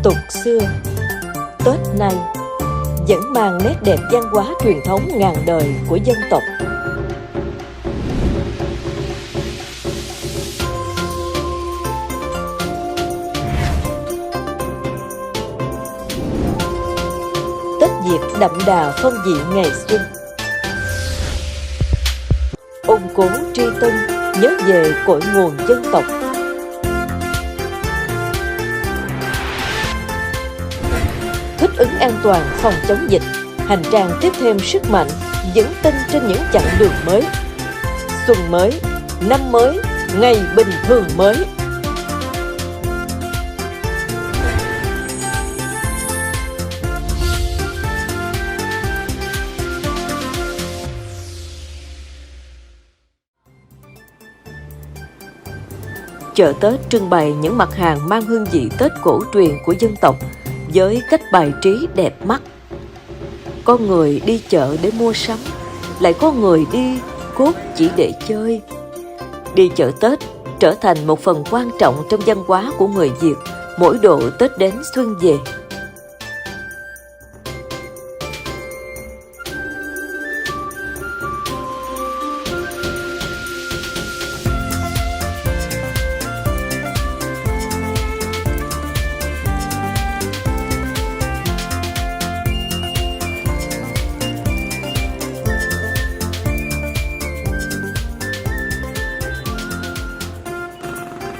tục xưa, Tết nay vẫn mang nét đẹp văn hóa truyền thống ngàn đời của dân tộc. Tết Việt đậm đà phong vị ngày xuân, ôn cố tri tân, nhớ về cội nguồn dân tộc. Thích ứng an toàn phòng chống dịch, hành trang tiếp thêm sức mạnh, vững tin trên những chặng đường mới. Xuân mới, năm mới, ngày bình thường mới. Chợ Tết trưng bày những mặt hàng mang hương vị Tết cổ truyền của dân tộc với cách bài trí đẹp mắt. Có người đi chợ để mua sắm, lại có người đi cốt chỉ để chơi. Đi chợ Tết trở thành một phần quan trọng trong văn hóa của người Việt mỗi độ Tết đến xuân về.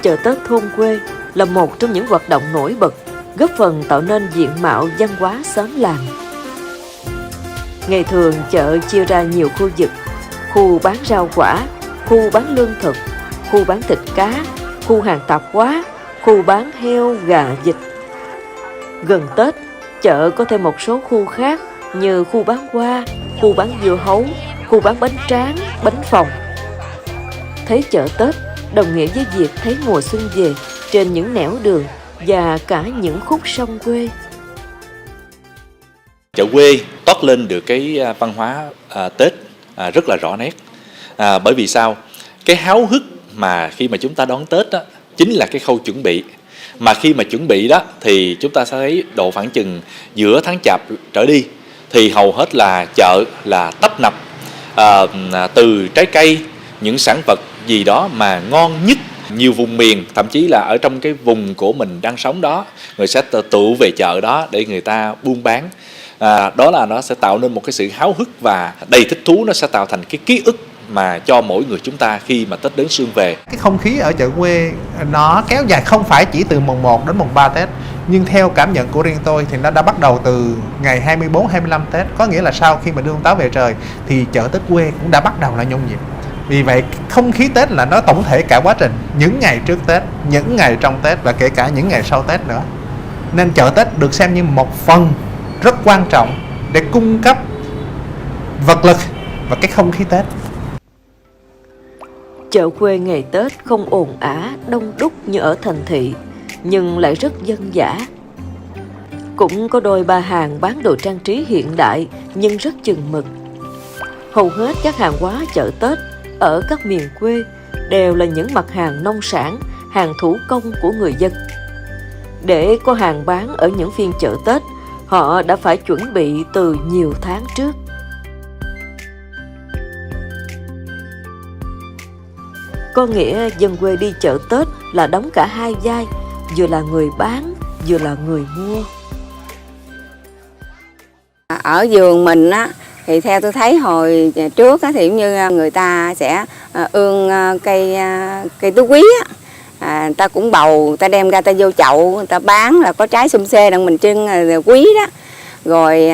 Chợ Tết thôn quê là một trong những hoạt động nổi bật, góp phần tạo nên diện mạo văn hóa xóm làng. Ngày thường chợ chia ra nhiều khu vực: khu bán rau quả, khu bán lương thực, khu bán thịt cá, khu hàng tạp hóa, khu bán heo, gà, vịt. Gần Tết, chợ có thêm một số khu khác như khu bán hoa, khu bán dưa hấu, khu bán bánh tráng, bánh phồng. Thấy chợ Tết đồng nghĩa với việc thấy mùa xuân về trên những nẻo đường và cả những khúc sông quê. Chợ quê toát lên được cái văn hóa Tết rất là rõ nét. Bởi vì sao? Cái háo hức mà khi mà chúng ta đón Tết đó, chính là cái khâu chuẩn bị. Mà khi mà chuẩn bị đó thì chúng ta sẽ thấy độ khoảng chừng giữa tháng Chạp trở đi thì hầu hết là chợ là tấp nập từ trái cây, những sản vật gì đó mà ngon nhất. Nhiều vùng miền, thậm chí là ở trong cái vùng của mình đang sống đó, người sẽ tụ về chợ đó để người ta buôn bán. Đó là nó sẽ tạo nên một cái sự háo hức và đầy thích thú. Nó sẽ tạo thành cái ký ức mà cho mỗi người chúng ta khi mà Tết đến xuân về. Cái không khí ở chợ quê nó kéo dài không phải chỉ từ mùng 1 đến mùng 3 Tết, nhưng theo cảm nhận của riêng tôi thì nó đã bắt đầu từ ngày 24, 25 Tết. Có nghĩa là sau khi mà đưa ông Táo về trời thì chợ Tết quê cũng đã bắt đầu là nhộn nhịp. Vì vậy không khí Tết là nó tổng thể cả quá trình, những ngày trước Tết, những ngày trong Tết và kể cả những ngày sau Tết nữa. Nên chợ Tết được xem như một phần rất quan trọng để cung cấp vật lực và cái không khí Tết. Chợ quê ngày Tết không ồn ào, đông đúc như ở thành thị, nhưng lại rất dân dã. Cũng có đôi ba hàng bán đồ trang trí hiện đại nhưng rất chừng mực. Hầu hết các hàng hóa chợ Tết ở các miền quê đều là những mặt hàng nông sản, hàng thủ công của người dân. Để có hàng bán ở những phiên chợ Tết, họ đã phải chuẩn bị từ nhiều tháng trước. Có nghĩa dân quê đi chợ Tết là đóng cả hai vai, vừa là người bán, vừa là người mua. Ở vườn mình á, thì theo tôi thấy hồi trước á, thì cũng như người ta sẽ ương cây tứ quý á, ta cũng bầu, ta đem ra ta vô chậu, ta bán là có trái xum xê đặng mình trưng quý đó. Rồi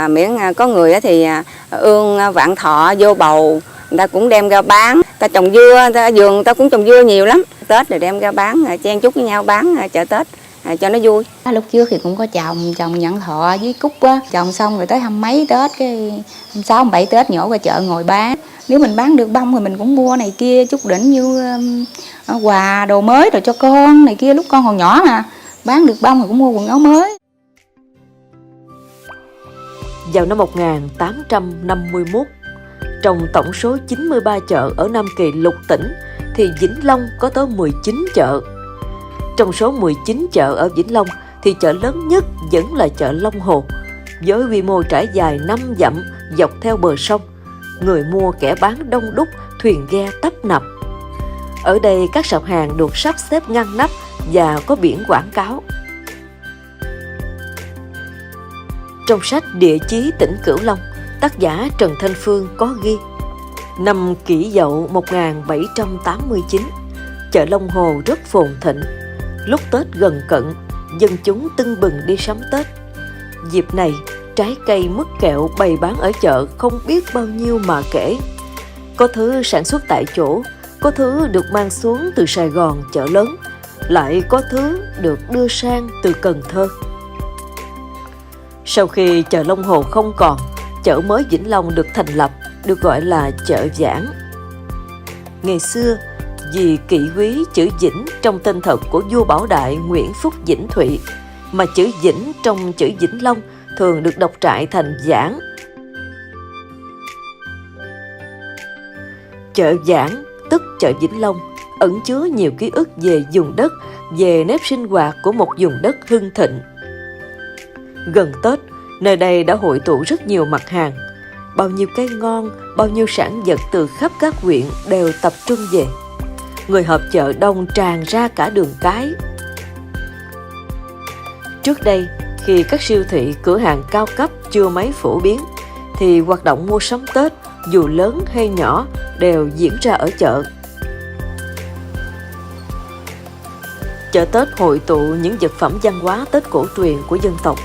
miễn có người á thì ương vạn thọ vô bầu, người ta cũng đem ra bán. Ta trồng dưa, vườn ta cũng trồng dưa nhiều lắm. Tết rồi đem ra bán, chen chúc với nhau bán chợ Tết cho nó vui. Lúc trước thì cũng có trồng nhận thọ với cúc á, trồng xong rồi tới 20 mấy Tết, cái 26, 27 Tết nhổ ra chợ ngồi bán. Nếu mình bán được bông thì mình cũng mua này kia chút đỉnh như quà đồ mới rồi cho con này kia, lúc con còn nhỏ mà. Bán được bông thì cũng mua quần áo mới. Vào năm 1851, trong tổng số 93 chợ ở Nam Kỳ lục tỉnh thì Vĩnh Long có tới 19 chợ. Trong số 19 chợ ở Vĩnh Long thì chợ lớn nhất vẫn là chợ Long Hồ, với quy mô trải dài 5 dặm dọc theo bờ sông. Người mua kẻ bán đông đúc, thuyền ghe tấp nập. Ở đây các sạp hàng được sắp xếp ngăn nắp và có biển quảng cáo. Trong sách Địa chí tỉnh Cửu Long, tác giả Trần Thanh Phương có ghi: năm Kỷ Dậu 1789, chợ Long Hồ rất phồn thịnh. Lúc Tết gần cận, dân chúng tưng bừng đi sắm Tết. Dịp này, trái cây mứt kẹo bày bán ở chợ không biết bao nhiêu mà kể. Có thứ sản xuất tại chỗ, có thứ được mang xuống từ Sài Gòn chợ lớn, lại có thứ được đưa sang từ Cần Thơ. Sau khi chợ Long Hồ không còn, chợ mới Vĩnh Long được thành lập, được gọi là chợ Giảng. Ngày xưa, vì kỵ quý chữ Vĩnh trong tên thật của vua Bảo Đại Nguyễn Phúc Vĩnh Thụy, mà chữ Vĩnh trong chữ Vĩnh Long thường được đọc trại thành Giảng. Chợ Giảng, tức chợ Vĩnh Long, ẩn chứa nhiều ký ức về vùng đất, về nếp sinh hoạt của một vùng đất hưng thịnh. Gần Tết, nơi đây đã hội tụ rất nhiều mặt hàng. Bao nhiêu cây ngon, bao nhiêu sản vật từ khắp các huyện đều tập trung về. Người họp chợ đông tràn ra cả đường cái. Trước đây, khi các siêu thị, cửa hàng cao cấp chưa mấy phổ biến, thì hoạt động mua sắm Tết, dù lớn hay nhỏ, đều diễn ra ở chợ. Chợ Tết hội tụ những vật phẩm văn hóa Tết cổ truyền của dân tộc.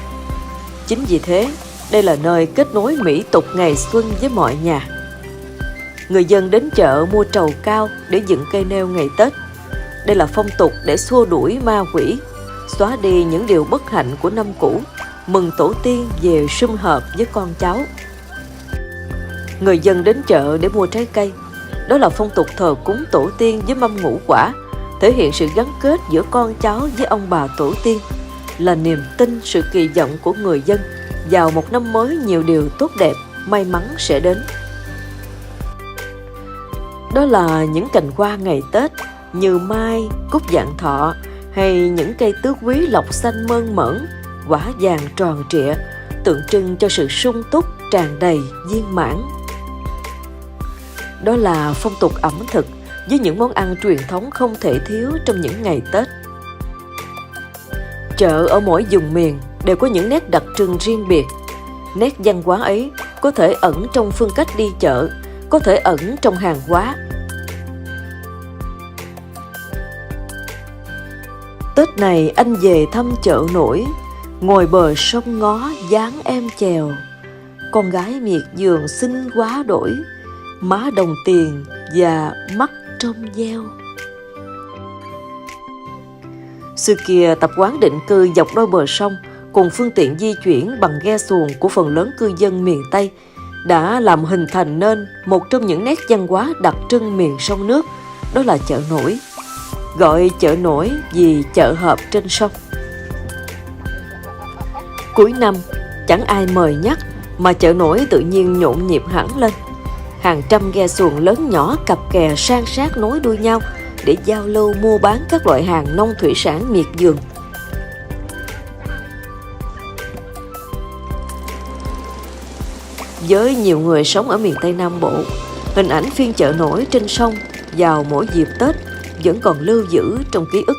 Chính vì thế, đây là nơi kết nối mỹ tục ngày xuân với mọi nhà. Người dân đến chợ mua trầu cao để dựng cây nêu ngày Tết. Đây là phong tục để xua đuổi ma quỷ, xóa đi những điều bất hạnh của năm cũ, mừng tổ tiên về sum họp với con cháu. Người dân đến chợ để mua trái cây. Đó là phong tục thờ cúng tổ tiên với mâm ngũ quả, thể hiện sự gắn kết giữa con cháu với ông bà tổ tiên, là niềm tin, sự kỳ vọng của người dân vào một năm mới nhiều điều tốt đẹp, may mắn sẽ đến. Đó là những cành hoa ngày Tết như mai, cúc vạn thọ hay những cây tứ quý lộc xanh mơn mởn, quả vàng tròn trịa, tượng trưng cho sự sung túc, tràn đầy, viên mãn. Đó là phong tục ẩm thực với những món ăn truyền thống không thể thiếu trong những ngày Tết. Chợ ở mỗi vùng miền đều có những nét đặc trưng riêng biệt. Nét văn hóa ấy có thể ẩn trong phương cách đi chợ, có thể ẩn trong hàng hóa. Tết này anh về thăm chợ nổi, ngồi bờ sông ngó dáng em chèo. Con gái miệt vườn xinh quá đổi, má đồng tiền và mắt trong veo. Xưa kia tập quán định cư dọc đôi bờ sông cùng phương tiện di chuyển bằng ghe xuồng của phần lớn cư dân miền Tây đã làm hình thành nên một trong những nét văn hóa đặc trưng miền sông nước, đó là chợ nổi. Gọi chợ nổi vì chợ hợp trên sông. Cuối năm, chẳng ai mời nhắc mà chợ nổi tự nhiên nhộn nhịp hẳn lên. Hàng trăm ghe xuồng lớn nhỏ cặp kè san sát nối đuôi nhau để giao lưu mua bán các loại hàng nông thủy sản miệt vườn. Với nhiều người sống ở miền Tây Nam Bộ, hình ảnh phiên chợ nổi trên sông vào mỗi dịp Tết vẫn còn lưu giữ trong ký ức.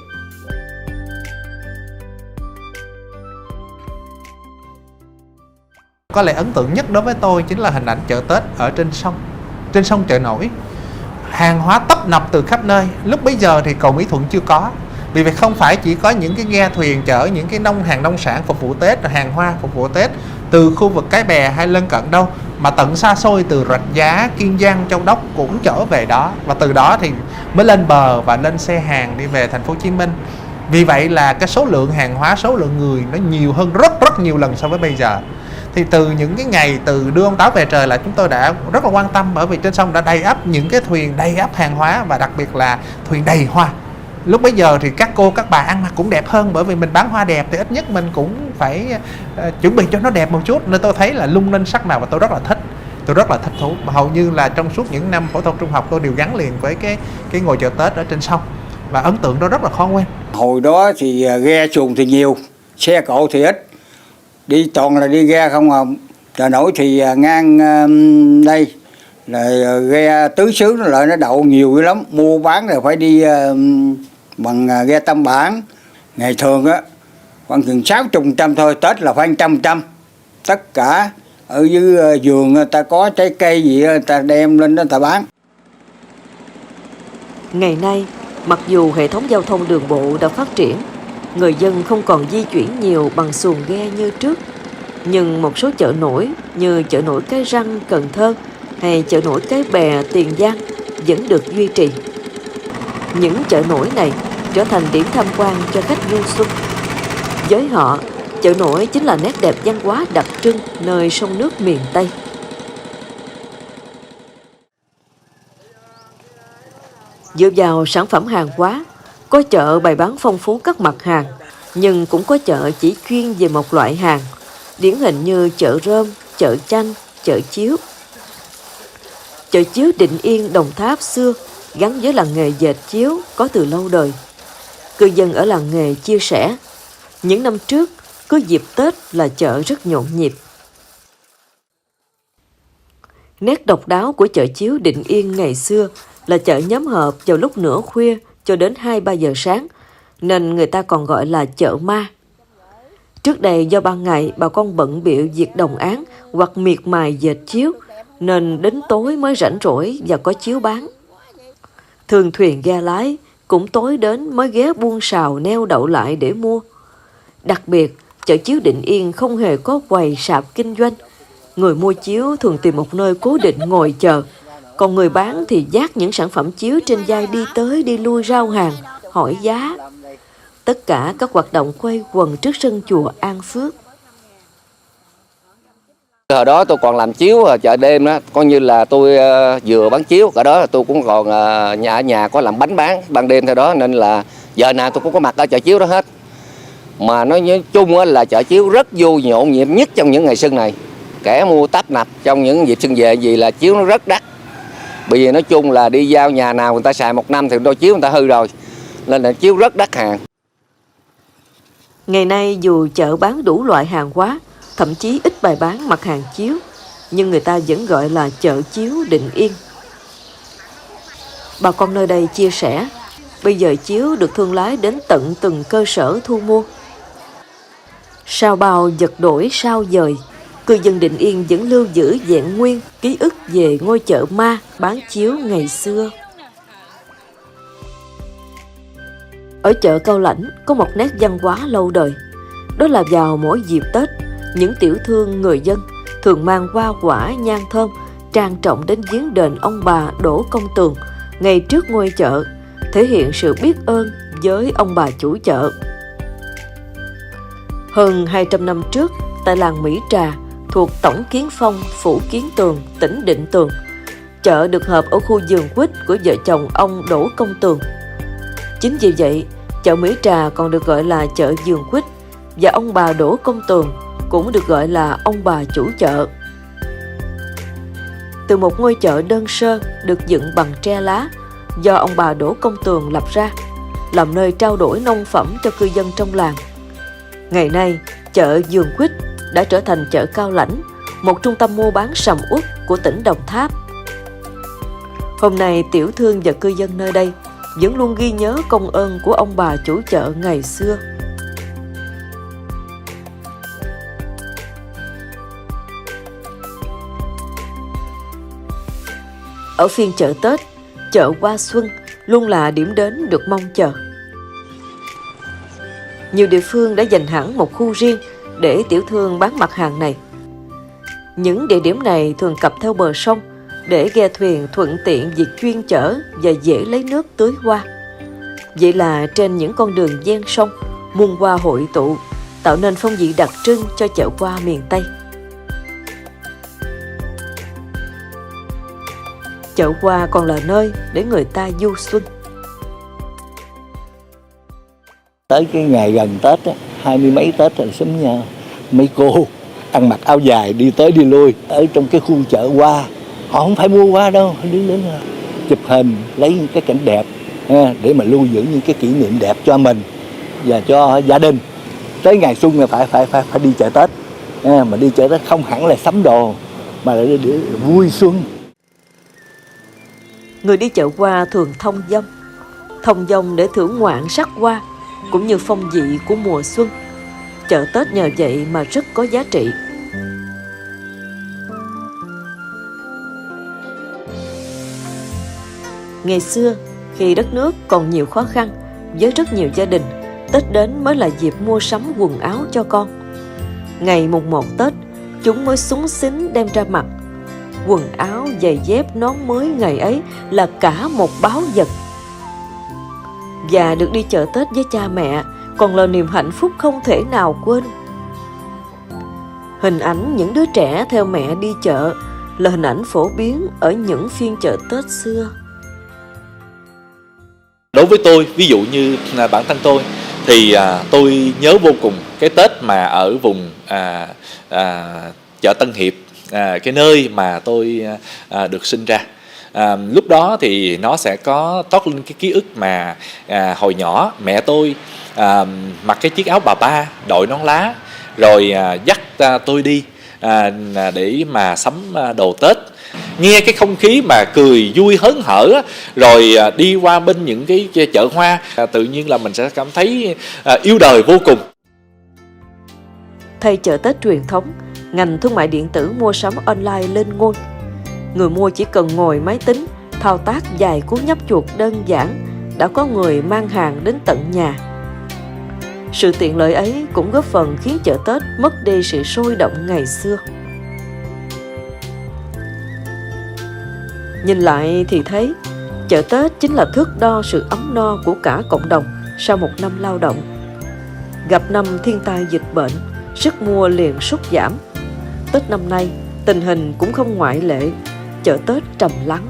Có lẽ ấn tượng nhất đối với tôi chính là hình ảnh chợ Tết ở trên sông chợ nổi. Hàng hóa tấp nập từ khắp nơi. Lúc bấy giờ thì cầu Mỹ Thuận chưa có. Vì vậy không phải chỉ có những cái ghe thuyền chở những cái hàng nông sản phục vụ Tết, rồi hàng hoa phục vụ Tết từ khu vực Cái Bè hay lân cận đâu, mà tận xa xôi từ Rạch Giá, Kiên Giang, Châu Đốc cũng chở về đó, và từ đó thì mới lên bờ và lên xe hàng đi về thành phố Hồ Chí Minh. Vì vậy là cái số lượng hàng hóa, số lượng người nó nhiều hơn rất nhiều lần so với bây giờ. Thì từ những cái ngày từ đưa ông Táo về trời là chúng tôi đã rất là quan tâm, bởi vì trên sông đã đầy ắp những cái thuyền đầy ắp hàng hóa, và đặc biệt là thuyền đầy hoa. Lúc bấy giờ thì các cô các bà ăn mặc cũng đẹp hơn, bởi vì mình bán hoa đẹp thì ít nhất mình cũng phải chuẩn bị cho nó đẹp một chút, nên tôi thấy là lung linh sắc màu và tôi rất là thích. Tôi rất là thích thú, mà hầu như là trong suốt những năm phổ thông trung học tôi đều gắn liền với cái ngồi chợ Tết ở trên sông, và ấn tượng đó rất là khó quên. Hồi đó thì ghe xuồng thì nhiều, xe cộ thì ít, đi toàn là đi ghe không à. Chợ nổi thì ngang đây là ghe tứ xứ nó lại nó đậu nhiều lắm, mua bán rồi phải đi bằng ghe Tam Bản. Ngày thường á khoảng chừng 60% thôi, Tết là phải 100%. Tất cả ở dưới vườn người ta có trái cây gì người ta đem lên đó người ta bán. Ngày nay, mặc dù hệ thống giao thông đường bộ đã phát triển, người dân không còn di chuyển nhiều bằng xuồng ghe như trước, nhưng một số chợ nổi như chợ nổi Cái Răng, Cần Thơ hay chợ nổi Cái Bè, Tiền Giang vẫn được duy trì. Những chợ nổi này trở thành điểm tham quan cho khách du xuân. Với họ, chợ nổi chính là nét đẹp văn hóa đặc trưng nơi sông nước miền Tây. Dựa vào sản phẩm hàng hóa, có chợ bày bán phong phú các mặt hàng, nhưng cũng có chợ chỉ chuyên về một loại hàng, điển hình như chợ Rơm, chợ Chanh, chợ Chiếu. Chợ Chiếu Định Yên, Đồng Tháp xưa gắn với làng nghề dệt chiếu có từ lâu đời. Cư dân ở làng nghề chia sẻ, những năm trước, cứ dịp Tết là chợ rất nhộn nhịp. Nét độc đáo của chợ Chiếu Định Yên ngày xưa là chợ nhóm họp vào lúc nửa khuya cho đến 2-3 giờ sáng, nên người ta còn gọi là chợ ma. Trước đây do ban ngày bà con bận bịu việc đồng áng hoặc miệt mài dệt chiếu, nên đến tối mới rảnh rỗi và có chiếu bán. Thường thuyền ghe lái cũng tối đến mới ghé buôn sào neo đậu lại để mua. Đặc biệt, chợ Chiếu Định Yên không hề có quầy sạp kinh doanh. Người mua chiếu thường tìm một nơi cố định ngồi chờ, còn người bán thì vác những sản phẩm chiếu trên vai đi tới đi lui rao hàng, hỏi giá. Tất cả các hoạt động quay quần trước sân chùa An Phước. Hồi đó tôi còn làm chiếu ở chợ đêm đó, coi như là tôi vừa bán chiếu, cả đó là tôi cũng còn nhà có làm bánh bán ban đêm theo đó, nên là giờ nào tôi cũng có mặt ở chợ chiếu đó hết. Mà nói chung là chợ chiếu rất vô nhộn nhịp nhất trong những ngày xuân này. Kẻ mua tấp nập trong những dịp xuân về vì là chiếu nó rất đắt. Bởi vì nói chung là đi giao nhà nào người ta xài 1 năm thì đôi chiếu người ta hư rồi, nên là chiếu rất đắt hàng. Ngày nay dù chợ bán đủ loại hàng hóa, thậm chí ít bày bán mặt hàng chiếu, nhưng người ta vẫn gọi là chợ Chiếu Định Yên. Bà con nơi đây chia sẻ, bây giờ chiếu được thương lái đến tận từng cơ sở thu mua. Sao bao vật đổi sao dời, cư dân Định Yên vẫn lưu giữ vẹn nguyên ký ức về ngôi chợ ma bán chiếu ngày xưa. Ở chợ Cao Lãnh có một nét văn hóa lâu đời, đó là vào mỗi dịp Tết, những tiểu thương người dân thường mang hoa quả nhang thơm trang trọng đến viếng đền ông bà Đỗ Công Tường ngay trước ngôi chợ, thể hiện sự biết ơn với ông bà chủ chợ. Hơn 200 năm trước, tại làng Mỹ Trà thuộc Tổng Kiến Phong, Phủ Kiến Tường, tỉnh Định Tường, chợ được hợp ở khu vườn quýt của vợ chồng ông Đỗ Công Tường. Chính vì vậy, chợ Mỹ Trà còn được gọi là chợ vườn quýt, và ông bà Đỗ Công Tường cũng được gọi là ông bà chủ chợ. Từ một ngôi chợ đơn sơ được dựng bằng tre lá do ông bà Đỗ Công Tường lập ra, làm nơi trao đổi nông phẩm cho cư dân trong làng. Ngày nay, chợ vườn quýt đã trở thành chợ Cao Lãnh, một trung tâm mua bán sầm uất của tỉnh Đồng Tháp. Hôm nay, tiểu thương và cư dân nơi đây vẫn luôn ghi nhớ công ơn của ông bà chủ chợ ngày xưa. Ở phiên chợ Tết, chợ Hoa Xuân luôn là điểm đến được mong chờ. Nhiều địa phương đã dành hẳn một khu riêng để tiểu thương bán mặt hàng này. Những địa điểm này thường cập theo bờ sông để ghe thuyền thuận tiện việc chuyên chở và dễ lấy nước tưới hoa. Vậy là trên những con đường ven sông, muôn hoa hội tụ, tạo nên phong vị đặc trưng cho chợ hoa miền Tây. Chợ hoa còn là nơi để người ta du xuân. Tới cái ngày gần Tết, 20 mấy Tết là xúm nhau, mấy cô ăn mặc áo dài đi tới đi lui ở trong cái khu chợ hoa. Họ không phải mua hoa đâu, họ đứng đến chụp hình, lấy những cái cảnh đẹp để mà lưu giữ những cái kỷ niệm đẹp cho mình và cho gia đình. tới ngày xuân là phải đi chợ Tết. Mà đi chợ Tết không hẳn là sắm đồ, mà là để vui xuân. Người đi chợ hoa thường thông dong để thưởng ngoạn sắc hoa cũng như phong vị của mùa xuân. Chợ Tết nhờ vậy mà rất có giá trị. Ngày xưa, khi đất nước còn nhiều khó khăn, với rất nhiều gia đình, Tết đến mới là dịp mua sắm quần áo cho con. Ngày mùng 1 Tết, chúng mới xúng xính đem ra mặc. Quần áo, giày dép, nón mới ngày ấy là cả một báu vật. Và được đi chợ Tết với cha mẹ còn là niềm hạnh phúc không thể nào quên. Hình ảnh những đứa trẻ theo mẹ đi chợ là hình ảnh phổ biến ở những phiên chợ Tết xưa. Đối với tôi, ví dụ như bản thân tôi thì tôi nhớ vô cùng cái Tết mà ở vùng chợ Tân Hiệp, cái nơi mà tôi được sinh ra. Lúc đó thì nó sẽ có toát lên cái ký ức mà hồi nhỏ mẹ tôi mặc cái chiếc áo bà ba, đội nón lá, rồi dắt tôi đi để mà sắm đồ Tết. Nghe cái không khí mà cười vui hớn hở, rồi đi qua bên những cái chợ hoa, tự nhiên là mình sẽ cảm thấy yêu đời vô cùng. Thay chợ Tết truyền thống, ngành thương mại điện tử mua sắm online lên ngôi. Người mua chỉ cần ngồi máy tính, thao tác vài cú nhấp chuột đơn giản, đã có người mang hàng đến tận nhà. Sự tiện lợi ấy cũng góp phần khiến chợ Tết mất đi sự sôi động ngày xưa. Nhìn lại thì thấy, chợ Tết chính là thước đo sự ấm no của cả cộng đồng sau một năm lao động. Gặp năm thiên tai dịch bệnh, sức mua liền sút giảm. Tết năm nay, tình hình cũng không ngoại lệ, chợ Tết trầm lắng.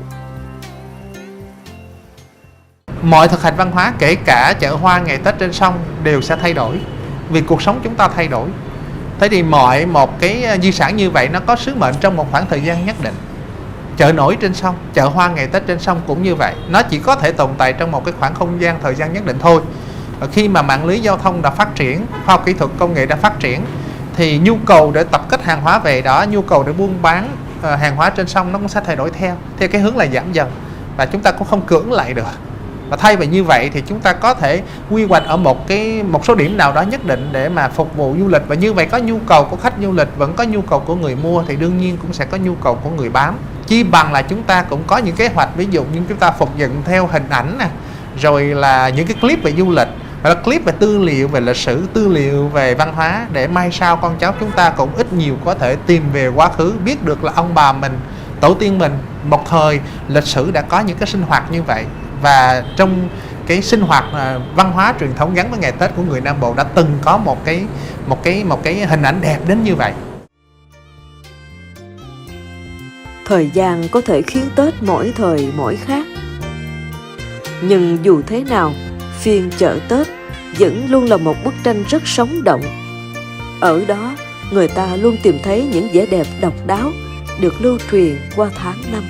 Mọi thực hành văn hóa, kể cả chợ hoa ngày Tết trên sông, đều sẽ thay đổi vì cuộc sống chúng ta thay đổi. Thế thì một cái di sản như vậy nó có sứ mệnh trong một khoảng thời gian nhất định. Chợ nổi trên sông, chợ hoa ngày Tết trên sông cũng như vậy. Nó chỉ có thể tồn tại trong một cái khoảng không gian thời gian nhất định thôi. Và khi mà mạng lưới giao thông đã phát triển, khoa học kỹ thuật công nghệ đã phát triển, thì nhu cầu để tập kết hàng hóa về đó, nhu cầu để buôn bán hàng hóa trên sông nó cũng sẽ thay đổi theo cái hướng là giảm dần. Và chúng ta cũng không cưỡng lại được. Và thay vì như vậy thì chúng ta có thể quy hoạch ở một số điểm nào đó nhất định để mà phục vụ du lịch. Và như vậy có nhu cầu của khách du lịch, vẫn có nhu cầu của người mua, thì đương nhiên cũng sẽ có nhu cầu của người bán. Chi bằng là chúng ta cũng có những kế hoạch, ví dụ như chúng ta phục dựng theo hình ảnh nè, rồi là những cái clip về du lịch, hoặc là clip về tư liệu về lịch sử, tư liệu về văn hóa, để mai sau con cháu chúng ta cũng ít nhiều có thể tìm về quá khứ, biết được là ông bà mình, tổ tiên mình một thời lịch sử đã có những cái sinh hoạt như vậy. Và trong cái sinh hoạt văn hóa truyền thống gắn với ngày Tết của người Nam Bộ đã từng có một cái hình ảnh đẹp đến như vậy. Thời gian có thể khiến Tết mỗi thời mỗi khác. Nhưng dù thế nào, phiên chợ Tết vẫn luôn là một bức tranh rất sống động. Ở đó, người ta luôn tìm thấy những vẻ đẹp độc đáo được lưu truyền qua tháng năm.